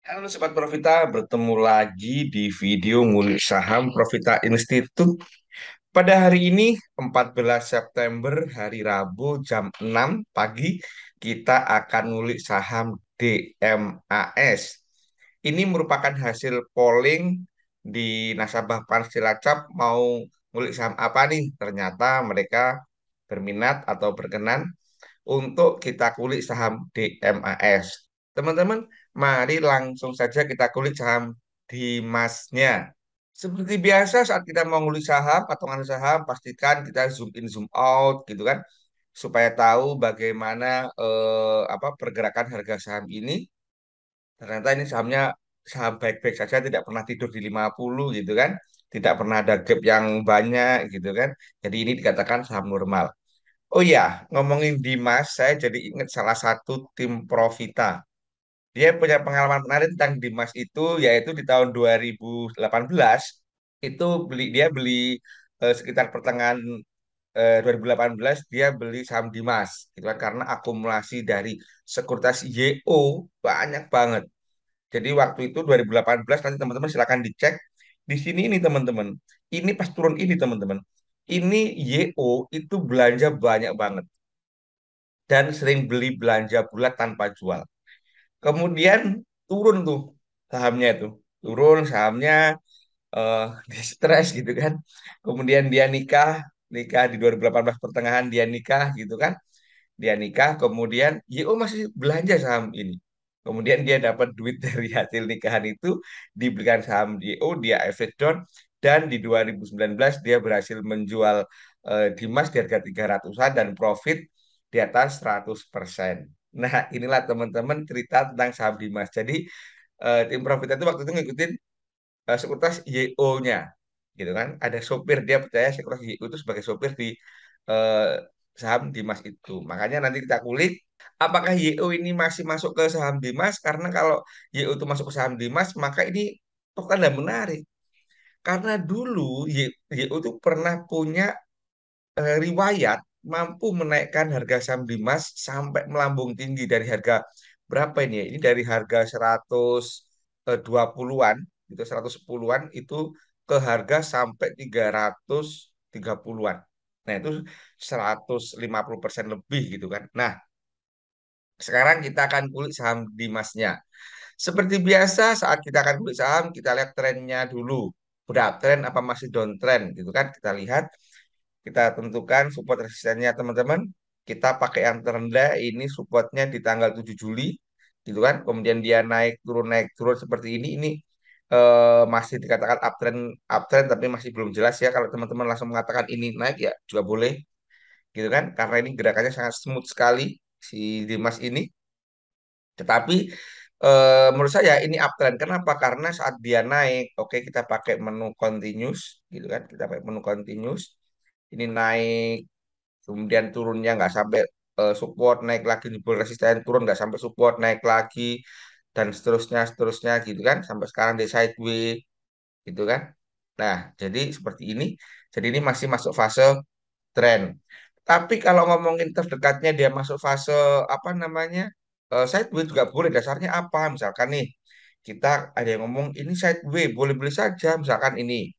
Halo Sobat Profita, bertemu lagi di video ngulik saham Profita Institute. Pada hari ini, 14 September, hari Rabu, jam 6 pagi, kita akan ngulik saham DMAS. Ini merupakan hasil polling di nasabah Pan Cilacap mau ngulik saham apa nih? Ternyata mereka berminat atau berkenan untuk kita kulik saham DMAS. Teman-teman, mari langsung saja kita kulik saham Dimasnya. Seperti biasa saat kita mau ngulik saham atau ngambil saham, pastikan kita zoom in, zoom out gitu kan, supaya tahu bagaimana pergerakan harga saham ini. Ternyata ini sahamnya saham baik-baik saja, tidak pernah tidur di 50 gitu kan, tidak pernah ada gap yang banyak gitu kan. Jadi ini dikatakan saham normal. Oh iya, ngomongin Dimas, saya jadi ingat salah satu tim Profita. Dia punya pengalaman menarik tentang Dimas itu, yaitu di tahun 2018 itu dia beli sekitar pertengahan 2018 dia beli saham Dimas, gitu kan karena akumulasi dari sekuritas YO banyak banget. Jadi waktu itu 2018 nanti teman-teman silakan dicek di sini ini teman-teman. Ini pas turun ini teman-teman. Ini YO itu belanja banyak banget dan sering beli belanja bulat tanpa jual. Kemudian turun tuh sahamnya itu. Turun sahamnya eh dia stres gitu kan. Kemudian dia nikah, nikah di 2018 pertengahan dia nikah gitu kan. Dia nikah, kemudian YO masih belanja saham ini. Kemudian dia dapat duit dari hasil nikahan itu, dibelikan saham YO, dia average down, dan di 2019 dia berhasil menjual Dimas di harga 300-an dan profit di atas 100%. Nah, inilah teman-teman cerita tentang saham Dimas. Jadi, tim profit itu waktu itu ngikutin sekuritas YO-nya gitu kan. Ada sopir, dia percaya sekuritas YO itu sebagai sopir di eh, saham Dimas itu. Makanya nanti kita kulik apakah YO ini masih masuk ke saham Dimas, karena kalau YO itu masuk ke saham Dimas maka ini tanda menarik. Karena dulu YO itu pernah punya riwayat mampu menaikkan harga saham Dimas sampai melambung tinggi dari harga berapa ini ya? Ini dari harga 120-an gitu, 110-an itu ke harga sampai 330-an. Nah, itu 150% lebih gitu kan. Nah, sekarang kita akan kulik saham Dimasnya. Seperti biasa saat kita akan kulik saham, kita lihat trennya dulu. Udah uptrend apa masih downtrend gitu kan. Kita lihat, kita tentukan support resistennya teman-teman. Kita pakai yang terendah, ini supportnya di tanggal 7 Juli gitu kan. Kemudian dia naik turun seperti ini masih dikatakan uptrend, uptrend tapi masih belum jelas ya. Kalau teman-teman langsung mengatakan ini naik ya juga boleh gitu kan. Karena ini gerakannya sangat smooth sekali si Dimas ini. Tetapi menurut saya ini uptrend. Kenapa? Karena saat dia naik, oke kita pakai menu continuous gitu kan. Kita pakai menu continuous. Ini naik, kemudian turunnya nggak sampai support, naik lagi di bawah resisten, turun nggak sampai support, naik lagi, dan seterusnya seterusnya gitu kan, sampai sekarang di sideways gitu kan. Nah, jadi seperti ini. Jadi ini masih masuk fase tren. Tapi kalau ngomongin terdekatnya dia masuk fase apa namanya, sideways juga boleh. Dasarnya apa? Misalkan nih kita ada yang ngomong ini sideways boleh beli saja. Misalkan ini.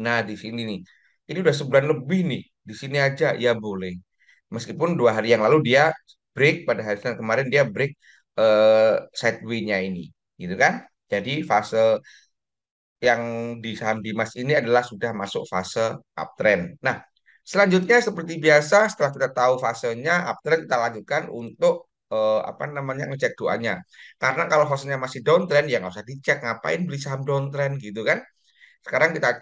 Nah, di sini nih. Ini udah sebulan lebih nih. Di sini aja ya boleh. Meskipun 2 hari yang lalu dia break, pada hari Senin kemarin dia break sideways-nya ini. Gitu kan? Jadi fase yang di saham Dimas ini adalah sudah masuk fase uptrend. Nah, selanjutnya seperti biasa setelah kita tahu fasenya uptrend, kita lanjutkan untuk apa namanya ngecek doanya. Karena kalau fasenya masih downtrend ya nggak usah dicek, ngapain beli saham downtrend gitu kan. Sekarang kita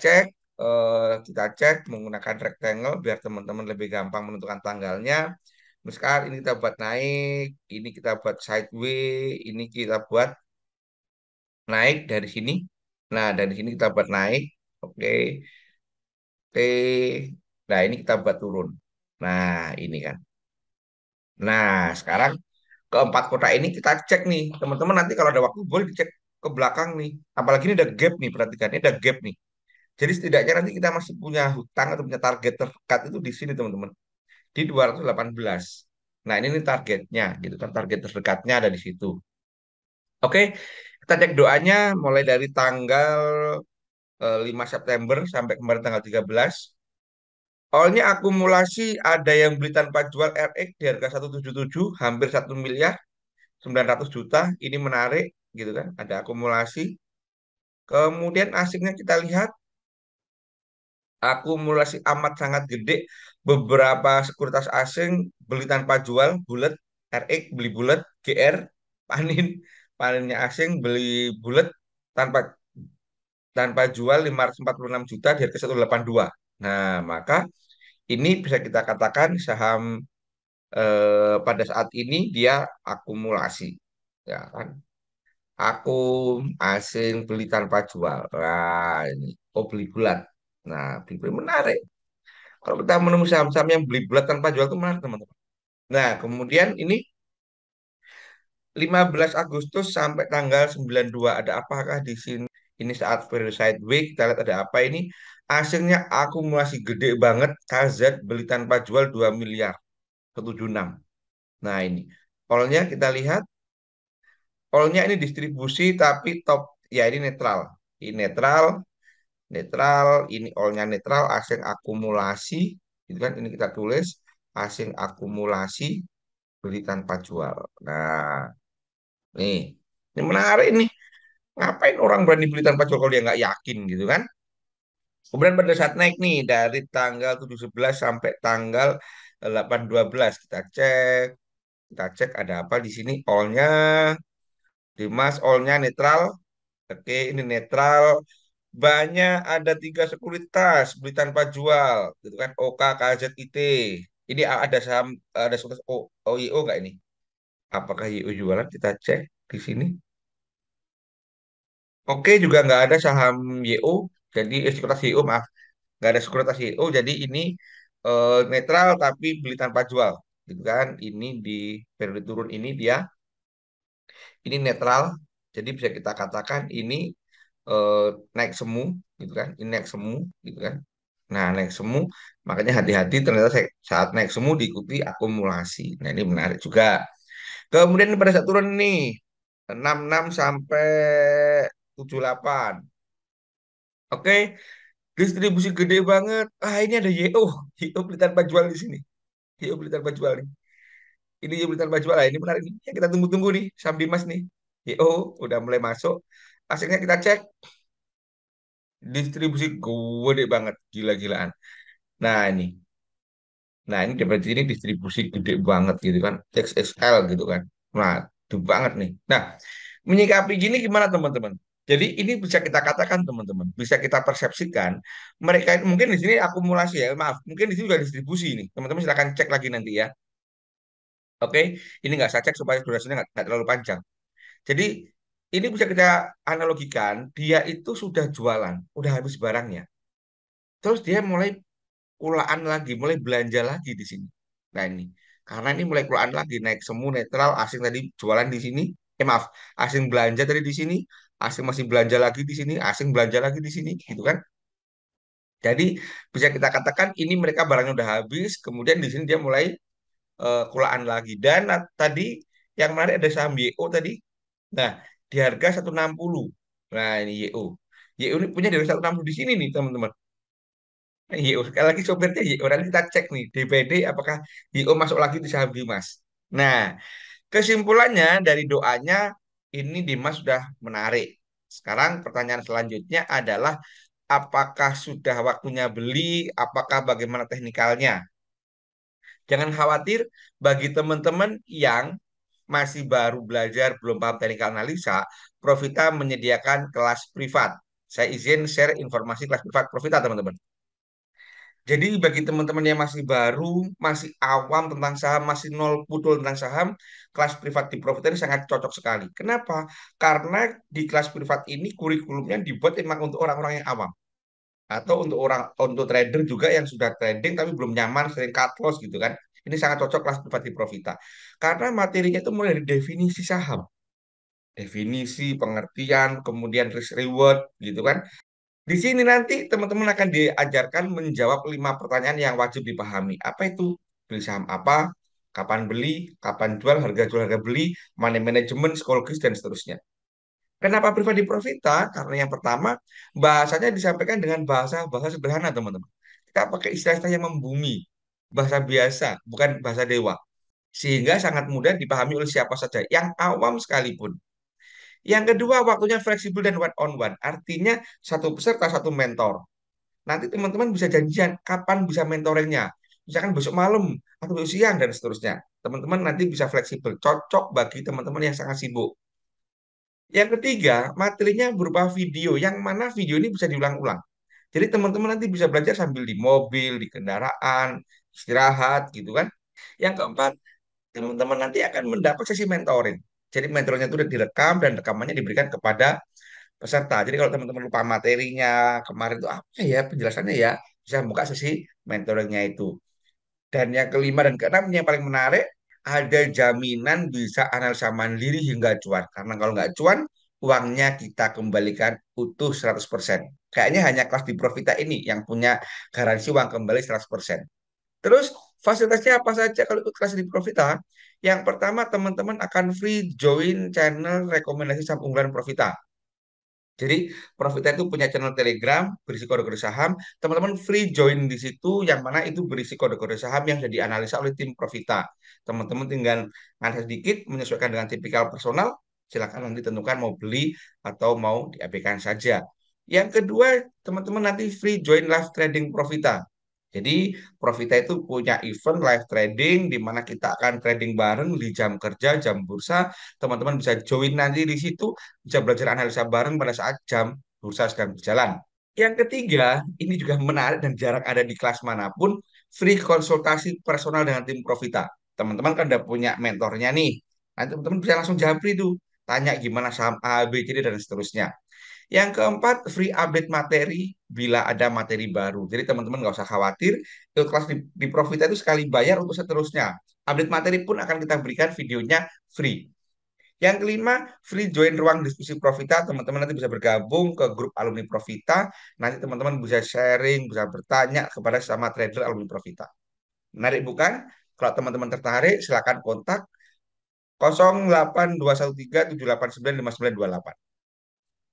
cek menggunakan rectangle biar teman-teman lebih gampang menentukan tanggalnya. Misalkan ini kita buat naik, ini kita buat sideways, ini kita buat naik dari sini. Nah, dari sini kita buat naik. Oke, oke. Nah, ini kita buat turun. Nah, ini kan. Nah, sekarang keempat kotak ini kita cek nih. Teman-teman nanti kalau ada waktu boleh dicek ke belakang nih. Apalagi ini ada gap nih, perhatikan. Ini ada gap nih. Jadi setidaknya nanti kita masih punya hutang atau punya target terdekat itu di sini, teman-teman. Di 218. Nah, ini nih targetnya, gitu kan. Target terdekatnya ada di situ. Oke, kita cek doanya mulai dari tanggal 5 September sampai kemarin tanggal 13. Awalnya akumulasi ada yang beli tanpa jual RX di harga 177, hampir 1 miliar 900 juta. Ini menarik gitu kan. Ada akumulasi. Kemudian asingnya kita lihat akumulasi amat sangat gede. Beberapa sekuritas asing beli tanpa jual, bulat, RX beli bulat, GR, panin, paninnya asing beli bulat tanpa tanpa jual 546 juta di harga 182. Nah, maka ini bisa kita katakan saham pada saat ini dia akumulasi. Ya kan? Akum asing beli tanpa jual. Nah, ini. Oh, beli bulat. Nah, beli bulat menarik. Kalau kita menemukan saham-saham yang beli bulat tanpa jual itu menarik, teman-teman. Nah, kemudian ini 15 Agustus sampai tanggal 92 ada apakah di sini? Ini saat periode sideways, kita lihat ada apa ini? Asingnya akumulasi gede banget. KZ beli tanpa jual 2 miliar 176. Nah, ini. All-nya kita lihat, all-nya ini distribusi tapi top ya ini netral. Ini netral, netral, ini all-nya netral, asing akumulasi, gitu kan? Ini kita tulis asing akumulasi beli tanpa jual. Nah, nih, ini menarik nih. Ngapain orang berani beli tanpa jual kalau dia nggak yakin gitu kan? Kemudian pada saat naik nih dari tanggal 7.11 sampai tanggal 8.12 kita cek ada apa di sini all-nya Dimas all-nya netral. Oke, ini netral. Banyak ada 3 sekuritas beli tanpa jual, gitu kan? OK, KZIT. Ini ada saham ada sekuritas OIO nggak ini? Apakah IO jualan? Kita cek di sini. Oke, juga nggak ada saham YO. Jadi sekuritas YO maaf, nggak ada sekuritas YO. Jadi ini netral tapi beli tanpa jual, gitu kan? Ini di periode turun ini dia ini netral. Jadi bisa kita katakan ini eh, naik semu, gitu kan? Ini naik semu, gitu kan? Nah, naik semu, makanya hati-hati ternyata saat naik semu diikuti akumulasi. Nah, ini menarik juga. Kemudian pada saat turun nih, 66 sampai 78. Oke, distribusi gede banget. Ah, ini ada YO. YO beli tanpa jual di sini. YO beli tanpa jual nih. Ini YO beli tanpa jual. Ah, ini menarik nih. Yang kita tunggu-tunggu nih, Sam Dimas nih. YO udah mulai masuk. Hasilnya kita cek, distribusi gede banget, gila-gilaan. Nah, ini. Nah, ini berarti ini distribusi gede banget gitu kan. XXL gitu kan. Nah, itu banget nih. Nah, menyikapi gini gimana teman-teman? Jadi ini bisa kita katakan teman-teman, bisa kita persepsikan mereka mungkin di sini akumulasi ya, maaf, mungkin di sini juga distribusi ini. Teman-teman silakan cek lagi nanti ya. Oke, ini nggak saya cek supaya durasinya nggak terlalu panjang. Jadi ini bisa kita analogikan, dia itu sudah jualan, udah habis barangnya. Terus dia mulai kulaan lagi, mulai belanja lagi di sini. Nah ini, karena ini mulai kulaan lagi, naik semu netral, asing tadi jualan di sini, maaf, asing belanja tadi di sini, asing masih belanja lagi di sini, asing belanja lagi di sini, gitu kan? Jadi bisa kita katakan ini mereka barangnya udah habis, kemudian di sini dia mulai kulaan lagi. Dan tadi yang menarik ada saham YO tadi, nah di harga 160. Nah ini YO. YO ini punya dari 160 di sini nih teman-teman. IO sekali lagi sopirnya IO nanti kita cek nih DPD apakah IO masuk lagi di saham Dimas. Nah, kesimpulannya dari doanya ini Dimas sudah menarik. Sekarang pertanyaan selanjutnya adalah apakah sudah waktunya beli? Apakah bagaimana teknikalnya? Jangan khawatir bagi teman-teman yang masih baru belajar belum paham teknikal analisa, Profita menyediakan kelas privat. Saya izin share informasi kelas privat Profita teman-teman. Jadi bagi teman-teman yang masih baru, masih awam tentang saham, masih nol putul tentang saham, kelas privat di Profit ini sangat cocok sekali. Kenapa? Karena di kelas privat ini kurikulumnya dibuat memang untuk orang-orang yang awam atau untuk trader juga yang sudah trading tapi belum nyaman, sering cut loss gitu kan. Ini sangat cocok kelas privat di Profita. Karena materinya itu mulai dari definisi saham, definisi, pengertian, kemudian risk reward gitu kan. Di sini nanti teman-teman akan diajarkan menjawab 5 pertanyaan yang wajib dipahami. Apa itu? Beli saham apa? Kapan beli? Kapan jual? Harga jual, harga beli? Money management, psikologis, dan seterusnya. Kenapa privadi Profita? Karena yang pertama, bahasanya disampaikan dengan bahasa sederhana, teman-teman. Kita pakai istilah-istilah yang membumi, bahasa biasa, bukan bahasa dewa. Sehingga sangat mudah dipahami oleh siapa saja, yang awam sekalipun. Yang kedua, waktunya fleksibel dan one on one. Artinya satu peserta, satu mentor. Nanti teman-teman bisa janjian kapan bisa mentoringnya. Misalkan besok malam atau besok siang dan seterusnya. Teman-teman nanti bisa fleksibel, cocok bagi teman-teman yang sangat sibuk. Yang ketiga, materinya berupa video, yang mana video ini bisa diulang-ulang. Jadi teman-teman nanti bisa belajar sambil di mobil, di kendaraan, istirahat gitu kan. Yang keempat, teman-teman nanti akan mendapat sesi mentoring. Jadi mentoringnya itu udah direkam dan rekamannya diberikan kepada peserta. Jadi kalau teman-teman lupa materinya kemarin itu apa ya penjelasannya ya, bisa buka sesi mentoringnya itu. Dan yang kelima dan keenam yang paling menarik, ada jaminan bisa analisa mandiri hingga cuan. Karena kalau nggak cuan, uangnya kita kembalikan utuh 100%. Kayaknya hanya kelas di Profita ini yang punya garansi uang kembali 100%. Terus fasilitasnya apa saja kalau ikut kelas di Profita? Yang pertama, teman-teman akan free join channel rekomendasi saham unggulan Profita. Jadi Profita itu punya channel Telegram berisi kode-kode saham. Teman-teman free join di situ yang mana itu berisi kode-kode saham yang sudah dianalisa oleh tim Profita. Teman-teman tinggal analisa sedikit menyesuaikan dengan tipikal personal. Silakan nanti tentukan mau beli atau mau diabaikan saja. Yang kedua, teman-teman nanti free join live trading Profita. Jadi Profita itu punya event live trading di mana kita akan trading bareng di jam kerja, jam bursa. Teman-teman bisa join nanti di situ, bisa belajar analisa bareng pada saat jam bursa sedang berjalan. Yang ketiga, ini juga menarik dan jarang ada di kelas manapun, free konsultasi personal dengan tim Profita. Teman-teman kan udah punya mentornya nih. Nanti teman-teman bisa langsung japri tuh, tanya gimana saham A, B, C, D, dan seterusnya. Yang keempat, free update materi bila ada materi baru. Jadi teman-teman nggak usah khawatir, ikut kelas di Profita itu sekali bayar untuk seterusnya. Update materi pun akan kita berikan videonya free. Yang kelima, free join ruang diskusi Profita. Teman-teman nanti bisa bergabung ke grup alumni Profita. Nanti teman-teman bisa sharing, bisa bertanya kepada sama trader alumni Profita. Menarik bukan? Kalau teman-teman tertarik, silakan kontak 082137895928.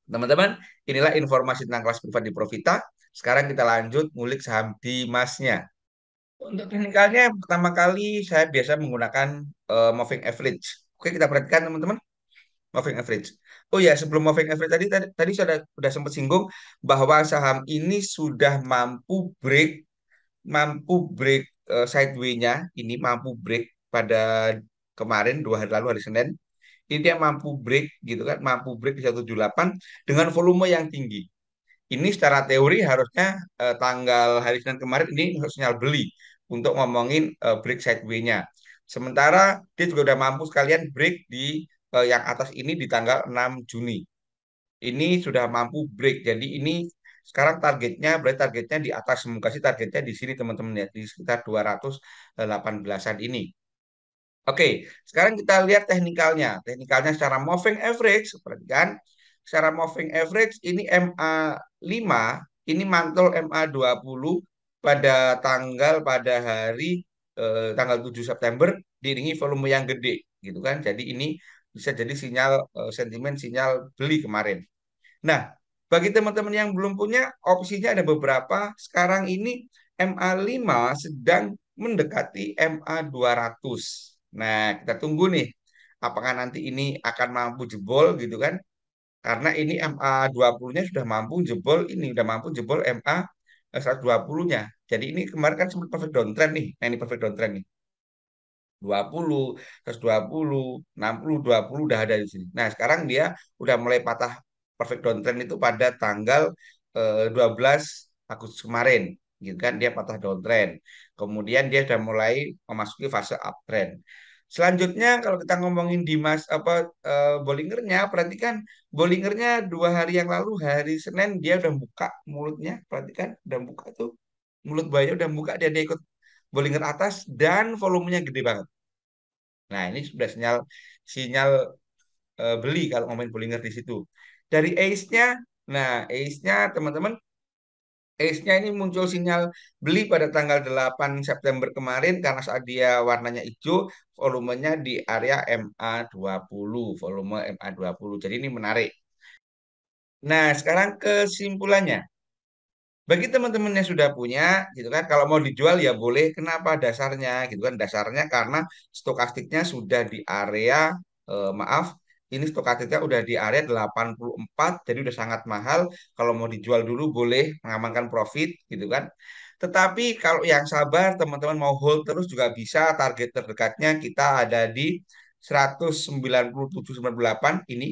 Teman-teman, inilah informasi tentang kelas privat di Profita. Sekarang kita lanjut ngulik saham Dimasnya. Untuk teknikalnya, pertama kali saya biasa menggunakan moving average. Oke, kita perhatikan teman-teman. Moving average. Oh ya, sebelum moving average tadi saya sudah sempat singgung bahwa saham ini sudah mampu break sideway-nya, ini mampu break pada kemarin 2 hari lalu hari Senin. Ini dia mampu break gitu kan, mampu break di 178 dengan volume yang tinggi. Ini secara teori harusnya tanggal hari Senin kemarin ini harus sinyal beli untuk ngomongin break sideway-nya. Sementara dia juga udah mampu sekalian break di yang atas ini di tanggal 6 Juni. Ini sudah mampu break. Jadi ini sekarang targetnya berarti targetnya di atas, semoga sih targetnya di sini teman-teman ya di sekitar 218-an ini. Oke, sekarang kita lihat teknikalnya. Teknikalnya secara moving average, perhatikan. Secara moving average, ini MA5, ini mantul MA20 pada hari tanggal 7 September diiringi volume yang gede, gitu kan. Jadi ini bisa jadi sinyal sentimen sinyal beli kemarin. Nah, bagi teman-teman yang belum punya, opsinya ada beberapa. Sekarang ini MA5 sedang mendekati MA200. Nah, kita tunggu nih. Apakah nanti ini akan mampu jebol gitu kan? Karena ini MA20-nya sudah mampu jebol, ini sudah mampu jebol MA120-nya. Jadi ini kemarin kan sempat perfect downtrend nih. Nah, ini perfect downtrend nih. 20, 120, 60, 20 udah ada di sini. Nah, sekarang dia udah mulai patah perfect downtrend itu pada tanggal 12 Agustus kemarin. Gitu kan, dia patah downtrend. Kemudian dia udah mulai memasuki fase uptrend. Selanjutnya kalau kita ngomongin di Bollingernya, perhatikan Bollingernya 2 hari yang lalu hari Senin dia udah buka mulutnya, perhatikan udah buka tuh mulut buaya udah buka dia ikut Bollinger atas dan volumenya gede banget. Nah, ini sudah sinyal sinyal beli kalau ngomongin Bollinger di situ. Dari Ace-nya, nah Ace-nya teman-teman, Ace-nya ini muncul sinyal beli pada tanggal 8 September kemarin karena saat dia warnanya hijau, volumenya di area MA20, volume MA20. Jadi ini menarik. Nah, sekarang kesimpulannya. Bagi teman-teman yang sudah punya, gitu kan, kalau mau dijual ya boleh. Kenapa dasarnya, gitu kan? Dasarnya karena stokastiknya sudah di area, maaf, ini stokastiknya udah di area 84, jadi udah sangat mahal. Kalau mau dijual dulu boleh mengamankan profit, gitu kan? Tetapi kalau yang sabar, teman-teman mau hold terus juga bisa. Target terdekatnya kita ada di 197,98 ini,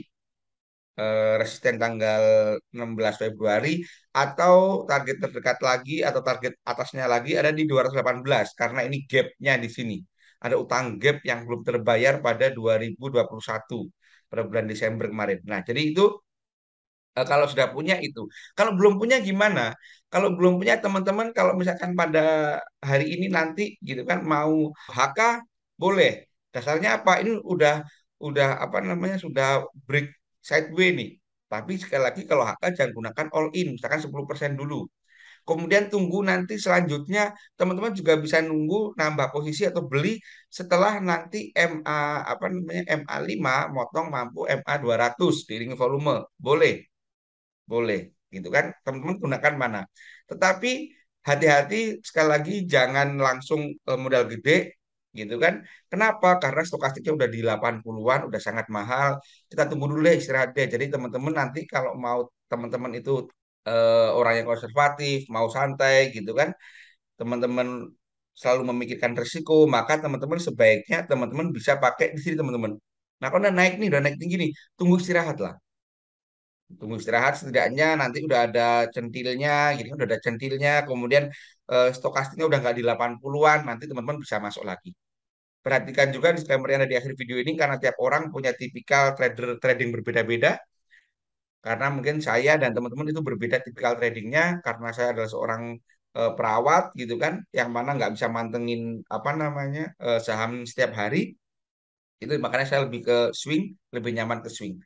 resisten tanggal 16 Februari, atau target terdekat lagi atau target atasnya lagi ada di 218 karena ini gapnya di sini. Ada utang gap yang belum terbayar pada 2021 pada bulan Desember kemarin. Nah, jadi itu, kalau sudah punya itu. Kalau belum punya gimana? Kalau belum punya teman-teman kalau misalkan pada hari ini nanti gitu kan mau HK boleh. Dasarnya apa? Ini udah apa namanya sudah break sideway nih. Tapi sekali lagi kalau HK jangan gunakan all in, misalkan 10% dulu. Kemudian tunggu nanti selanjutnya teman-teman juga bisa nunggu nambah posisi atau beli setelah nanti MA apa namanya MA 5 motong mampu MA 200 diiringi volume. Boleh. Boleh, gitu kan? Teman-teman gunakan mana? Tetapi hati-hati sekali lagi jangan langsung modal gede, gitu kan? Kenapa? Karena stokastiknya udah di 80-an, udah sangat mahal. Kita tunggu dulu deh istirahat deh. Jadi teman-teman nanti kalau mau teman-teman itu orang yang konservatif, mau santai, gitu kan? Teman-teman selalu memikirkan risiko, maka teman-teman sebaiknya teman-teman bisa pakai di sini teman-teman. Nah, kalau udah naik nih, udah naik tinggi nih, tunggu istirahat lah. Tunggu istirahat setidaknya nanti udah ada centilnya gitu kan, udah ada centilnya, kemudian stokastiknya udah nggak di 80-an, nanti teman-teman bisa masuk lagi. Perhatikan juga disclaimer yang ada di akhir video ini karena tiap orang punya tipikal trader trading berbeda-beda, karena mungkin saya dan teman-teman itu berbeda tipikal tradingnya karena saya adalah seorang perawat gitu kan yang mana nggak bisa mantengin apa namanya saham setiap hari, itu makanya saya lebih ke swing, lebih nyaman ke swing.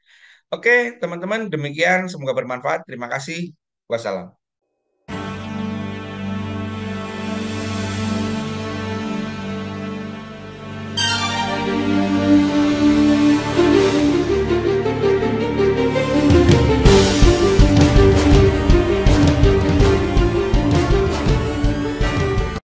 Oke, teman-teman, demikian. Semoga bermanfaat. Terima kasih. Wassalam.